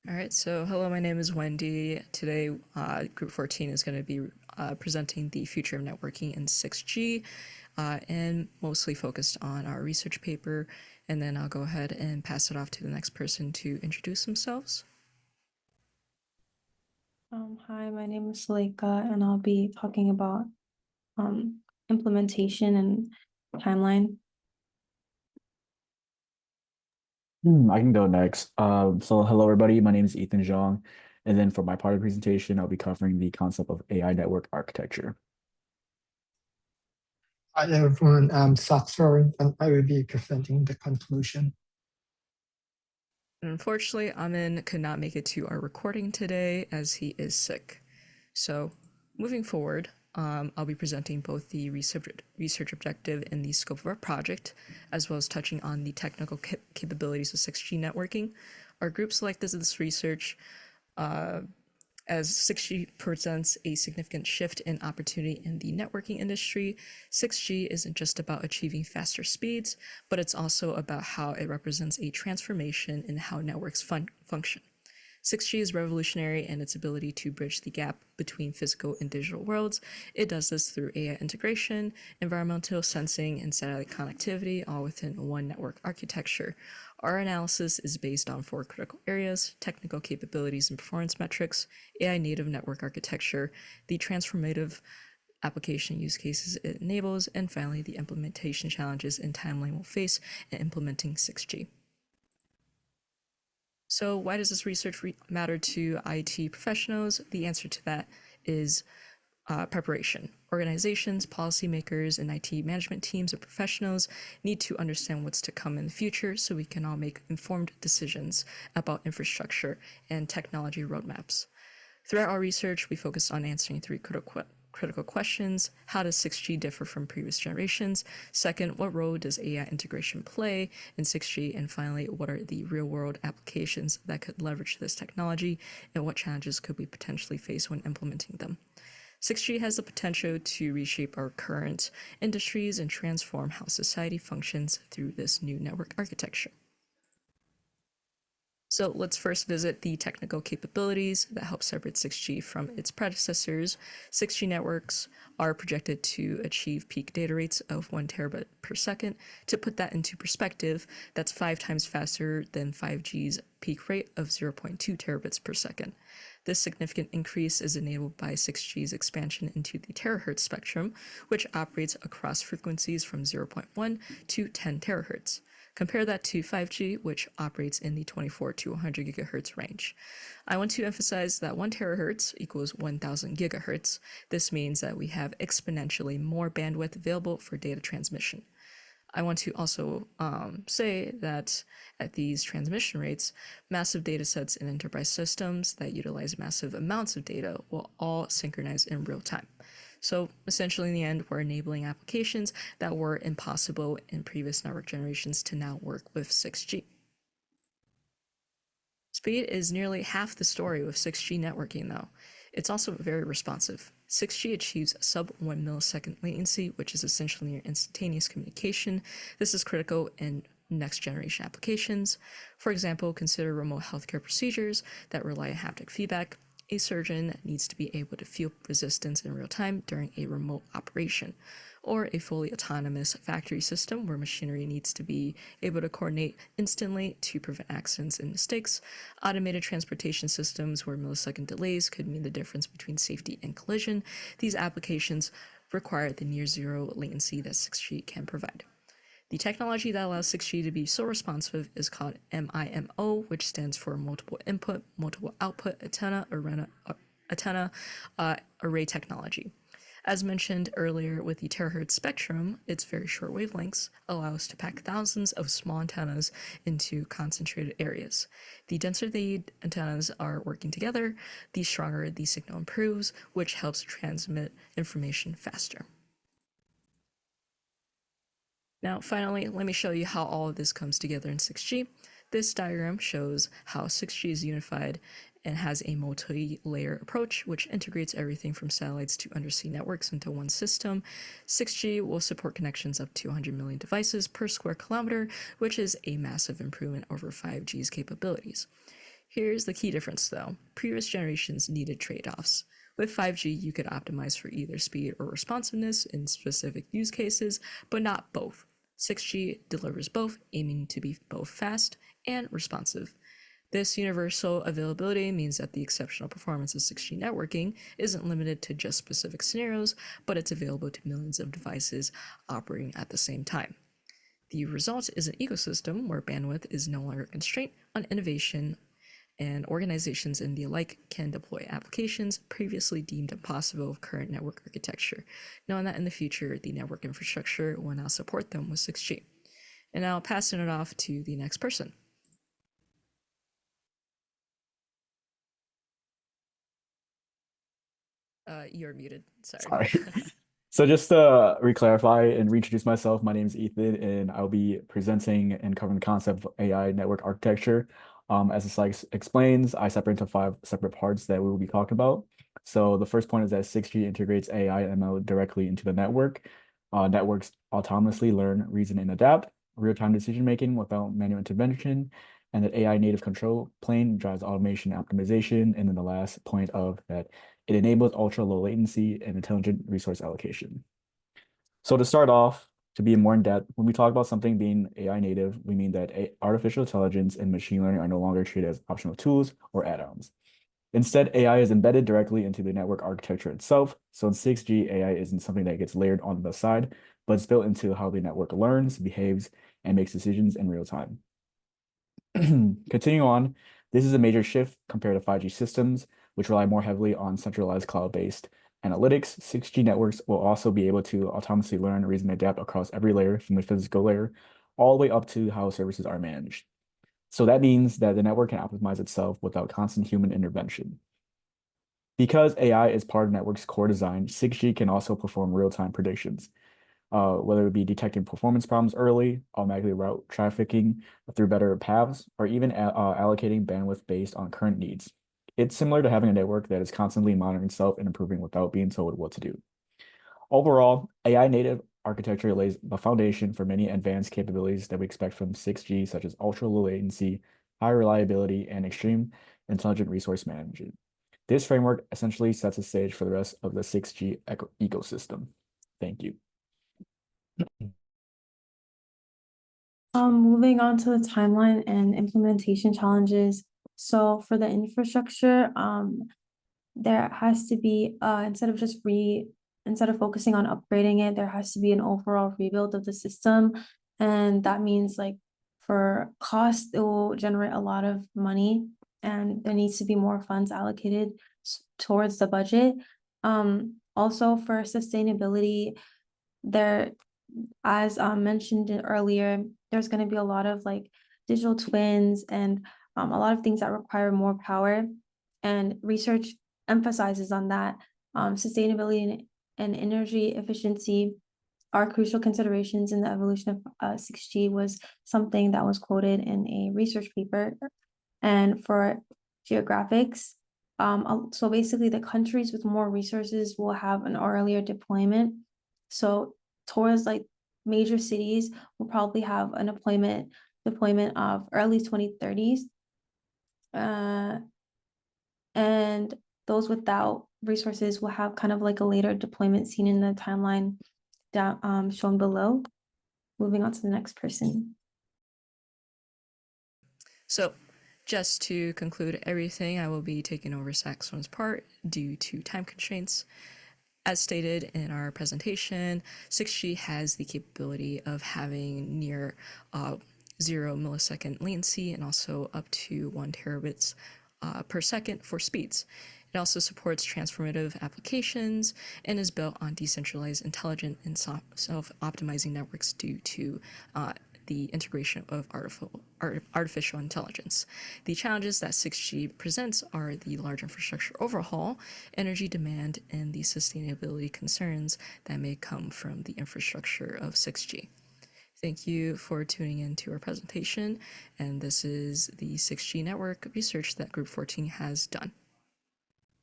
All right, so hello, my name is Wendy. Today, Group 14 is going to be presenting the future of networking in 6G and mostly focused on our research paper. And then I'll go ahead and pass it off to the next person to introduce themselves. Hi, my name is Leica, and I'll be talking about implementation and timeline. I can go next. So hello everybody, my name is Ethan Zhang, and then for my part of the presentation, I'll be covering the concept of AI network architecture. Hi everyone, I'm Saksar and I will be presenting the conclusion. Unfortunately, Amin could not make it to our recording today as he is sick. So, moving forward, I'll be presenting both the research objective and the scope of our project, as well as touching on the technical capabilities of 6G networking. Our group selected this research as 6G presents a significant shift in opportunity in the networking industry. 6G isn't just about achieving faster speeds, but it's also about how it represents a transformation in how networks function. 6G is revolutionary in its ability to bridge the gap between physical and digital worlds. It does this through AI integration, environmental sensing, and satellite connectivity, all within one network architecture. Our analysis is based on four critical areas: technical capabilities and performance metrics, AI native network architecture, the transformative application use cases it enables, and finally, the implementation challenges and timeline we'll face in implementing 6G. So why does this research matter to IT professionals? The answer to that is preparation. Organizations, policymakers, and IT management teams of professionals need to understand what's to come in the future so we can all make informed decisions about infrastructure and technology roadmaps. Throughout our research, we focused on answering three critical questions. How does 6G differ from previous generations? Second, what role does AI integration play in 6G? And finally, what are the real-world applications that could leverage this technology, and what challenges could we potentially face when implementing them? 6G has the potential to reshape our current industries and transform how society functions through this new network architecture. So let's first visit the technical capabilities that help separate 6G from its predecessors. 6G networks are projected to achieve peak data rates of 1 terabit per second. To put that into perspective, that's 5 times faster than 5G's peak rate of 0.2 terabits per second. This significant increase is enabled by 6G's expansion into the terahertz spectrum, which operates across frequencies from 0.1 to 10 terahertz. Compare that to 5G, which operates in the 24 to 100 gigahertz range. I want to emphasize that 1 terahertz equals 1000 gigahertz. This means that we have exponentially more bandwidth available for data transmission. I want to also say that at these transmission rates, massive data sets in enterprise systems that utilize massive amounts of data will all synchronize in real time. So essentially, in the end, we're enabling applications that were impossible in previous network generations to now work with 6G. Speed is nearly half the story with 6G networking, though. It's also very responsive. 6G achieves sub 1 millisecond latency, which is essentially near instantaneous communication. This is critical in next generation applications. For example, consider remote healthcare procedures that rely on haptic feedback. A surgeon needs to be able to feel resistance in real time during a remote operation, or a fully autonomous factory system where machinery needs to be able to coordinate instantly to prevent accidents and mistakes. Automated transportation systems where millisecond delays could mean the difference between safety and collision. These applications require the near zero latency that 6G can provide. The technology that allows 6G to be so responsive is called MIMO, which stands for Multiple Input, Multiple Output Antenna Array Technology. As mentioned earlier with the terahertz spectrum, its very short wavelengths allow us to pack thousands of small antennas into concentrated areas. The denser the antennas are working together, the stronger the signal improves, which helps transmit information faster. Now, finally, let me show you how all of this comes together in 6G. This diagram shows how 6G is unified and has a multi-layer approach, which integrates everything from satellites to undersea networks into one system. 6G will support connections up to 100 million devices per square kilometer, which is a massive improvement over 5G's capabilities. Here's the key difference though. Previous generations needed trade-offs. With 5G, you could optimize for either speed or responsiveness in specific use cases, but not both. 6G delivers both, aiming to be both fast and responsive. This universal availability means that the exceptional performance of 6G networking isn't limited to just specific scenarios, but it's available to millions of devices operating at the same time. The result is an ecosystem where bandwidth is no longer a constraint on innovation, and organizations in the alike can deploy applications previously deemed impossible with current network architecture, knowing that in the future the network infrastructure will now support them with 6G. And now passing it off to the next person. You're muted. Sorry. So just to re-clarify and reintroduce myself, my name is Ethan, and I'll be presenting and covering the concept of AI network architecture. As the slide explains, I separate into 5 separate parts that we will be talking about. So the first point is that 6G integrates AI and ML directly into the network. Networks autonomously learn, reason, and adapt, real-time decision-making without manual intervention, and that AI native control plane drives automation and optimization. And then the last point of that it enables ultra low latency and intelligent resource allocation. So to start off, to be more in depth, when we talk about something being AI native, we mean that artificial intelligence and machine learning are no longer treated as optional tools or add-ons. Instead, AI is embedded directly into the network architecture itself. So in 6G, AI isn't something that gets layered on the side, but it's built into how the network learns, behaves, and makes decisions in real time. Continuing on, this is a major shift compared to 5G systems, which rely more heavily on centralized cloud-based analytics. 6G networks will also be able to autonomously learn, reason, and adapt across every layer, from the physical layer all the way up to how services are managed. So that means that the network can optimize itself without constant human intervention. Because AI is part of the network's core design, 6G can also perform real-time predictions, whether it be detecting performance problems early, automatically route trafficking through better paths, or even allocating bandwidth based on current needs. It's similar to having a network that is constantly monitoring itself and improving without being told what to do. Overall, AI native architecture lays the foundation for many advanced capabilities that we expect from 6G, such as ultra low latency, high reliability, and extreme intelligent resource management. This framework essentially sets the stage for the rest of the 6G ecosystem. Thank you. Moving on to the timeline and implementation challenges. So for the infrastructure, there has to be instead of focusing on upgrading it, there has to be an overall rebuild of the system, and that means like for cost, it will generate a lot of money, and there needs to be more funds allocated towards the budget. Also for sustainability, there, as mentioned earlier, there's going to be a lot of like digital twins and a lot of things that require more power, and research emphasizes on that. Sustainability and energy efficiency are crucial considerations in the evolution of 6G was something that was quoted in a research paper. And for geographics, so basically the countries with more resources will have an earlier deployment. So towards like major cities will probably have an deployment of early 2030s. And those without resources will have kind of like a later deployment seen in the timeline down shown below. Moving on to the next person. So just to conclude everything, I will be taking over Saxon's part due to time constraints. As stated in our presentation, 6G has the capability of having near 0 millisecond latency and also up to 1 terabits per second for speeds. It also supports transformative applications and is built on decentralized, intelligent, and self-optimizing networks due to the integration of artificial intelligence. The challenges that 6G presents are the large infrastructure overhaul, energy demand, and the sustainability concerns that may come from the infrastructure of 6G. Thank you for tuning in to our presentation, and this is the 6G network research that Group 14 has done.